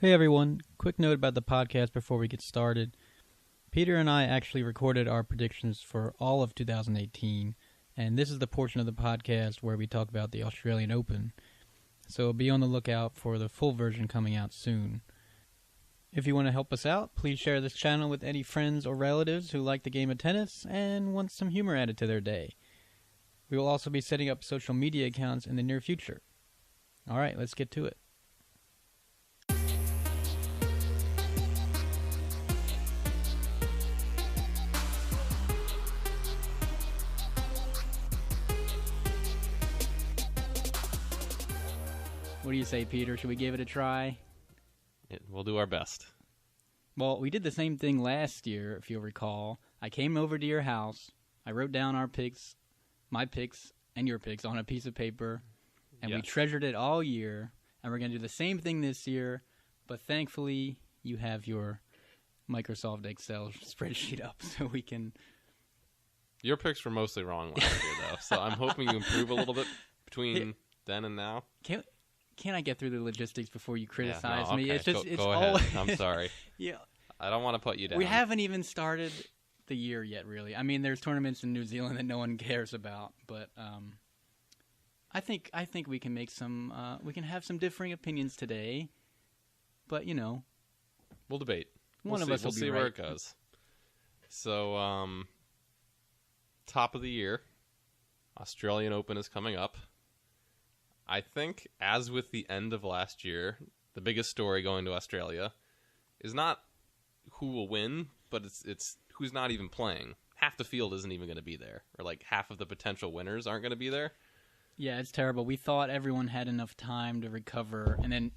Hey everyone, quick note about the podcast before we get started. Peter and I actually recorded our predictions for all of 2018, and this is the portion of the podcast where we talk about the Australian Open, so be on the lookout for the full version coming out soon. If you want to help us out, please share this channel with any friends or relatives who like the game of tennis and want some humor added to their day. We will also be setting up social media accounts in the near future. Alright, let's get to it. What do you say, Peter? Should we give it a try? We'll do our best. Well, we did the same thing last year, if you'll recall. I came over to your house. I wrote down our picks, my picks, and your picks on a piece of paper, and we treasured it all year. And we're going to do the same thing this year, but thankfully you have your Microsoft Excel spreadsheet up so we can... Your picks were mostly wrong last year, though, so I'm hoping you improve a little bit between then and now. Can't I get through the logistics before you criticize me? Okay. It's just go ahead. I'm sorry. Yeah, I don't want to put you down. We haven't even started the year yet, really. I mean, there's tournaments in New Zealand that no one cares about, but I think we can make some. We can have some differing opinions today, but we'll debate. One of us will see right. where it goes. So, top of the year, Australian Open is coming up. I think, as with the end of last year, the biggest story going to Australia is not who will win, but it's who's not even playing. Half the field isn't even going to be there, or like half of the potential winners aren't going to be there. Yeah, it's terrible. We thought everyone had enough time to recover, and then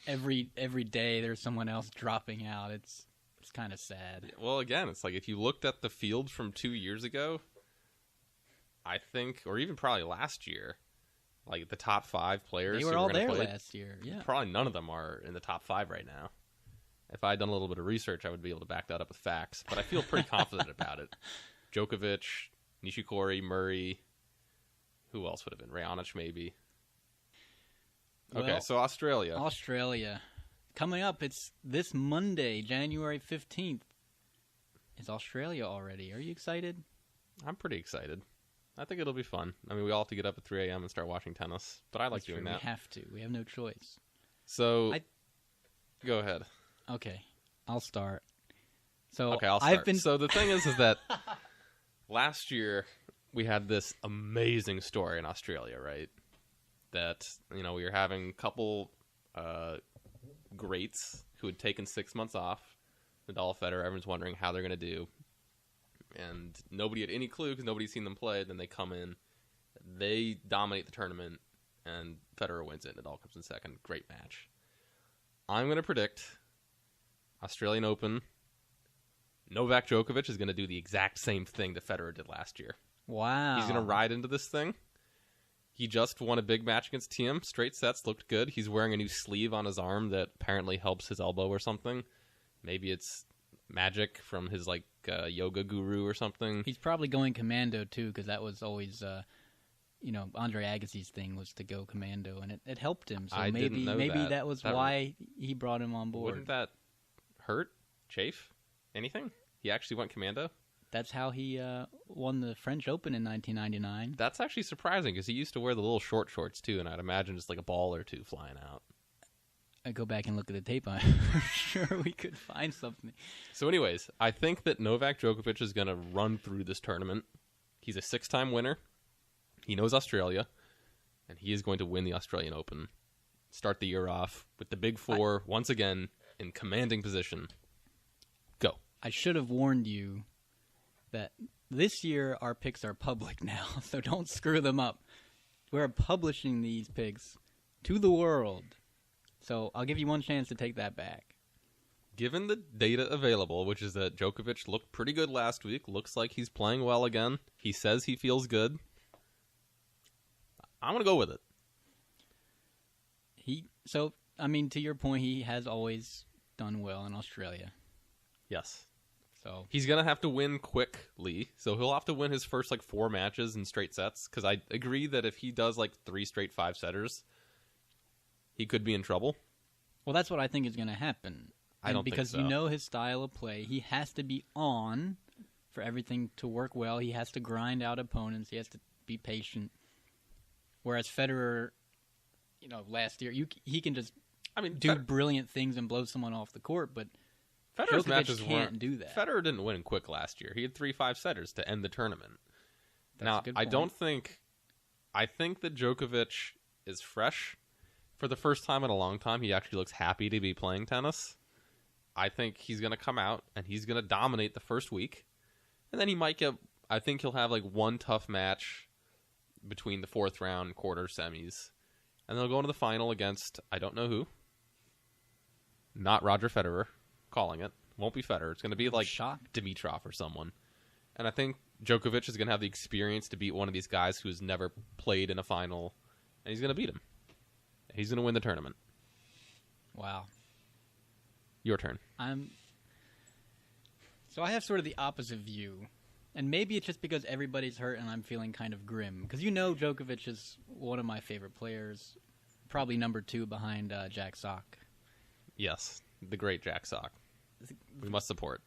every day there's someone else dropping out. It's kind of sad. Well, again, it's like if you looked at the field from 2 years ago, I think, or even probably last year, like the top 5 players, they were all there last year. Yeah, probably none of them are in the top 5 right now. If I had done a little bit of research, I would be able to back that up with facts. But I feel pretty confident about it. Djokovic, Nishikori, Murray. Who else would have been? Raonic, maybe. Okay, so Australia. Coming up, it's this Monday, January 15th. It's Australia already. Are you excited? I'm pretty excited. I think it'll be fun. I mean, we all have to get up at 3 a.m. and start watching tennis, but I like doing that. We have to. We have no choice. So, go ahead. Okay, I'll start. So okay, I'll start. So the thing is that last year we had this amazing story in Australia, right? That, we were having a couple greats who had taken 6 months off. Nadal, Federer, everyone's wondering how they're going to do. And nobody had any clue because nobody's seen them play. Then they come in, they dominate the tournament, and Federer wins it. Nadal comes in second. Great match. I'm going to predict Australian Open. Novak Djokovic is going to do the exact same thing that Federer did last year. Wow. He's going to ride into this thing. He just won a big match against Thiem. Straight sets, looked good. He's wearing a new sleeve on his arm that apparently helps his elbow or something. Maybe it's magic from his yoga guru or something. He's probably going commando too, because that was always Andre Agassi's thing was to go commando, and it helped him. So maybe that was why he brought him on board. Wouldn't that hurt, chafe, anything? He actually went commando. That's how he won the French Open in 1999. That's actually surprising because he used to wear the little short shorts too, and I'd imagine just like a ball or two flying out. I go back and look at the tape. I'm sure we could find something. So anyways, I think that Novak Djokovic is going to run through this tournament. He's a 6-time winner. He knows Australia, and he is going to win the Australian Open. Start the year off with the Big Four once again in commanding position. Go. I should have warned you that this year our picks are public now, so don't screw them up. We're publishing these picks to the world. So I'll give you one chance to take that back. Given the data available, which is that Djokovic looked pretty good last week, looks like he's playing well again. He says he feels good. I'm going to go with it. To your point, he has always done well in Australia. Yes. So he's going to have to win quickly. So he'll have to win his first 4 matches in straight sets. Because I agree that if he does 3 straight 5-setters, he could be in trouble. Well, that's what I think is going to happen. I don't because think so. you know his style of play. He has to be on for everything to work well. He has to grind out opponents. He has to be patient. Whereas Federer, last year, he can just do brilliant things and blow someone off the court, but Federer's Djokovic matches can't do that. Federer didn't win quick last year. He had 3 5-setters to end the tournament. That's a good point. I think that Djokovic is fresh. For the first time in a long time, he actually looks happy to be playing tennis. I think he's going to come out and he's going to dominate the first week. And then I think he'll have like one tough match between the 4th round, quarter, semis. And they'll go into the final against, I don't know who. Not Roger Federer. Calling it. Won't be Federer. It's going to be like Dimitrov or someone. And I think Djokovic is going to have the experience to beat one of these guys who's never played in a final. And he's going to beat him. He's going to win the tournament. Wow. Your turn. So I have sort of the opposite view. And maybe it's just because everybody's hurt and I'm feeling kind of grim. Because Djokovic is one of my favorite players. Probably number 2 behind Jack Sock. Yes, the great Jack Sock. We must support.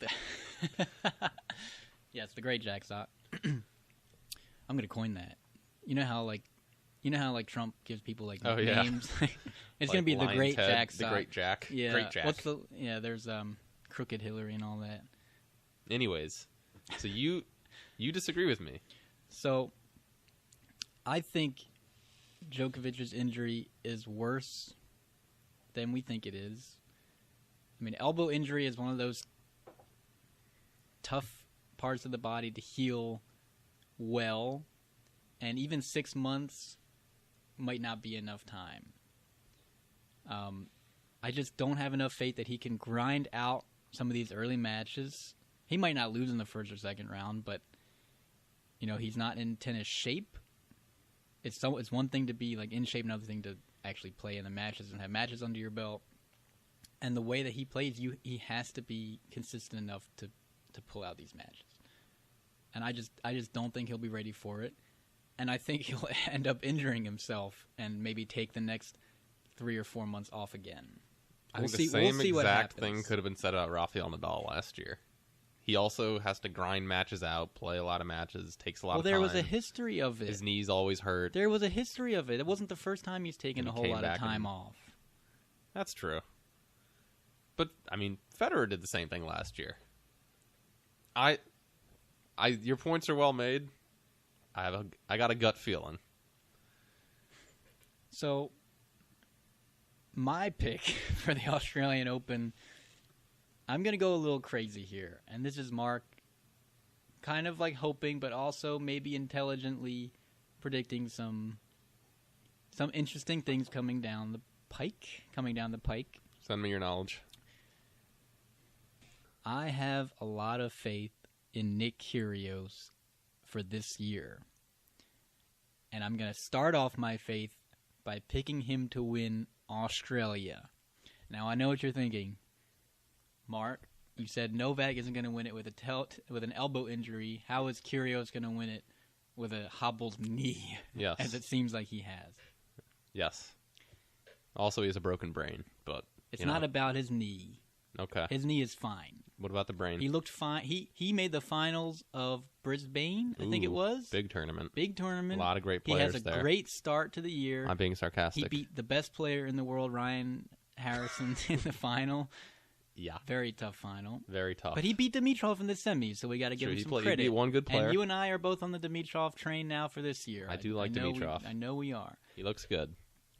Yes, the great Jack Sock. I'm going to coin that. You know how Trump gives people like names? It's going to be the great Ted, Jack Sock. The great Jack. Yeah. Great Jack. There's Crooked Hillary and all that. Anyways, so you disagree with me. So I think Djokovic's injury is worse than we think it is. I mean, elbow injury is one of those tough parts of the body to heal well, and even 6 months might not be enough time. I just don't have enough faith that he can grind out some of these early matches. He might not lose in the first or second round, but he's not in tennis shape. It's one thing to be like in shape, another thing to actually play in the matches and have matches under your belt. And the way that he plays, he has to be consistent enough to pull out these matches. And I just don't think he'll be ready for it. And I think he'll end up injuring himself and maybe take the next 3 or 4 months off again. I think the same exact thing could have been said about Rafael Nadal last year. He also has to grind matches out, play a lot of matches, takes a lot of time. Well, there was a history of it. His knees always hurt. There was a history of it. It wasn't the first time he's taken a whole lot of time off. That's true. But, I mean, Federer did the same thing last year. Your points are well made. I got a gut feeling. So, my pick for the Australian Open, I'm going to go a little crazy here. And this is Mark kind of like hoping, but also maybe intelligently predicting some interesting things coming down the pike. Send me your knowledge. I have a lot of faith in Nick Kyrgios for this year. And I'm going to start off my faith by picking him to win Australia. Now, I know what you're thinking. Mark, you said Novak isn't going to win it with an elbow injury. How is Kyrgios going to win it with a hobbled knee? Yes. As it seems like he has. Yes. Also, he has a broken brain, but it's not about his knee. Okay. His knee is fine. What about the brain? He looked fine. He made the finals of Brisbane, I think it was. Big tournament. A lot of great players there. He has a great start to the year. I'm being sarcastic. He beat the best player in the world, Ryan Harrison, in the final. Yeah. Very tough final. Very tough. But he beat Dimitrov in the semis, so we got to give him some credit. He beat one good player. And you and I are both on the Dimitrov train now for this year. I do like Dimitrov. I know we are. He looks good.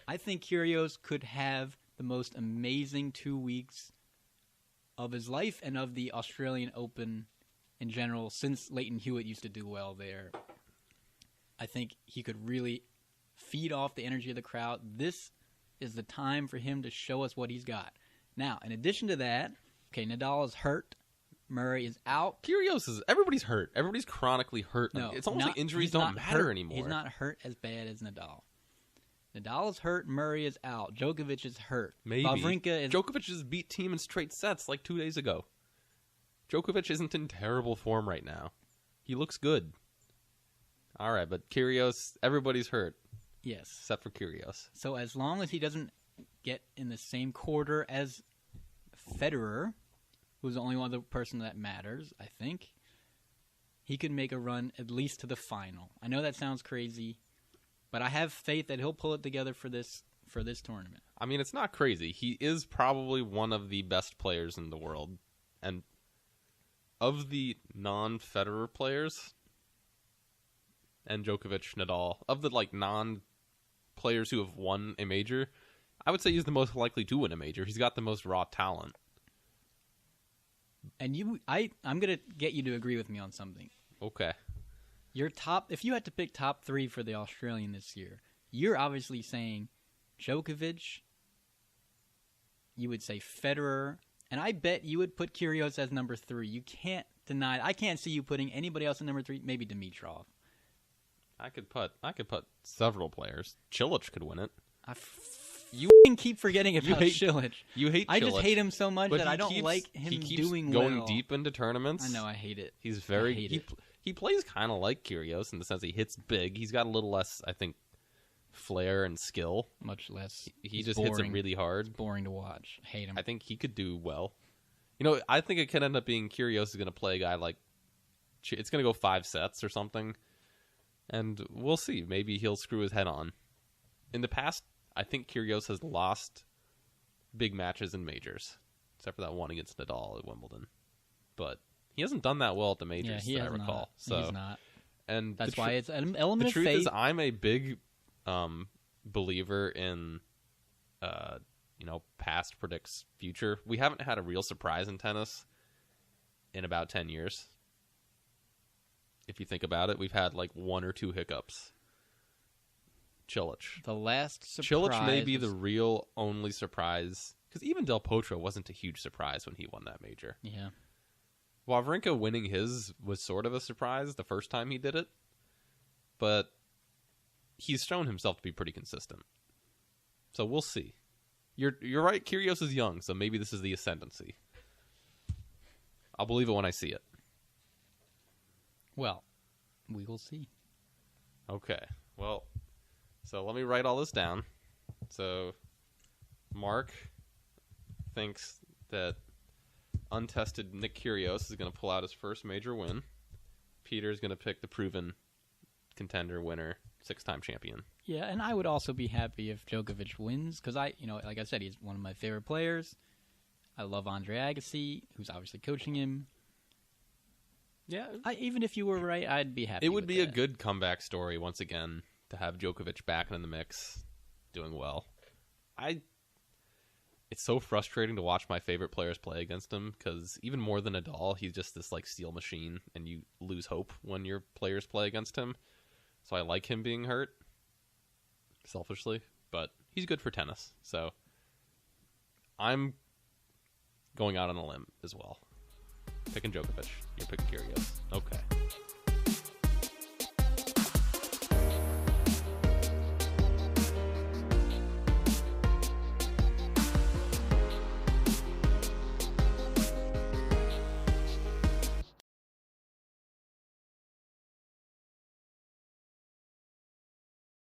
I think Kyrgios could have the most amazing 2 weeks of his life and of the Australian Open in general, since Leighton Hewitt used to do well there. I think he could really feed off the energy of the crowd. This is the time for him to show us what he's got. Now, in addition to that, okay, Nadal is hurt. Murray is out. Everybody's hurt. Everybody's chronically hurt. No, it's almost like injuries don't matter anymore. He's not hurt as bad as Nadal. Nadal is hurt. Murray is out. Djokovic is hurt. Maybe. Djokovic just beat Thiem in straight sets like 2 days ago. Djokovic isn't in terrible form right now. He looks good. All right, but Kyrgios, everybody's hurt. Yes. Except for Kyrgios. So as long as he doesn't get in the same quarter as Federer, who's the only one other person that matters, I think, he could make a run at least to the final. I know that sounds crazy, but I have faith that he'll pull it together for this tournament. I mean, it's not crazy. He is probably one of the best players in the world. And of the non-Federer players, and Djokovic, Nadal, of the non-players who have won a major, I would say he's the most likely to win a major. He's got the most raw talent. And I'm going to get you to agree with me on something. Okay. If you had to pick top 3 for the Australian this year, you're obviously saying Djokovic, you would say Federer, and I bet you would put Kyrgios as number 3. You can't deny it. I can't see you putting anybody else in number 3, maybe Dimitrov. I could put several players. Cilic could win it. You keep forgetting about Cilic. You hate Cilic. I just hate him so much that I don't like him doing well. He keeps going deep into tournaments. I know, I hate it. He plays kind of like Kyrgios in the sense he hits big. He's got a little less, I think, flair and skill. Much less. He just hits it really hard. It's boring to watch. I hate him. I think he could do well. I think it could end up being Kyrgios is going to play a guy like... It's going to go 5 sets or something. And we'll see. Maybe he'll screw his head on. In the past, I think Kyrgios has lost big matches in majors, except for that one against Nadal at Wimbledon. But he hasn't done that well at the majors, that I recall. So, he's not. And that's why it's an element of faith. The truth is, I'm a big believer in, past predicts future. We haven't had a real surprise in tennis in about 10 years. If you think about it, we've had 1 or 2 hiccups. Cilic. The last surprise. Cilic may be the real only surprise, because even Del Potro wasn't a huge surprise when he won that major. Yeah. Wawrinka winning his was sort of a surprise the first time he did it, but he's shown himself to be pretty consistent. So we'll see. You're right, Kyrgios is young, so maybe this is the ascendancy. I'll believe it when I see it. Well, we will see. Okay. Well, so let me write all this down. So Mark thinks that untested Nick Kyrgios is going to pull out his first major win. Peter's going to pick the proven contender winner, 6-time champion. Yeah, and I would also be happy if Djokovic wins, because like I said, he's one of my favorite players. I love Andre Agassi, who's obviously coaching him. Yeah. Even if you were right, I'd be happy. It would be a good comeback story once again to have Djokovic back in the mix, doing well. It's so frustrating to watch my favorite players play against him, because even more than Nadal, he's just this steel machine, and you lose hope when your players play against him. So I like him being hurt, selfishly, but he's good for tennis. So I'm going out on a limb as well, picking Djokovic.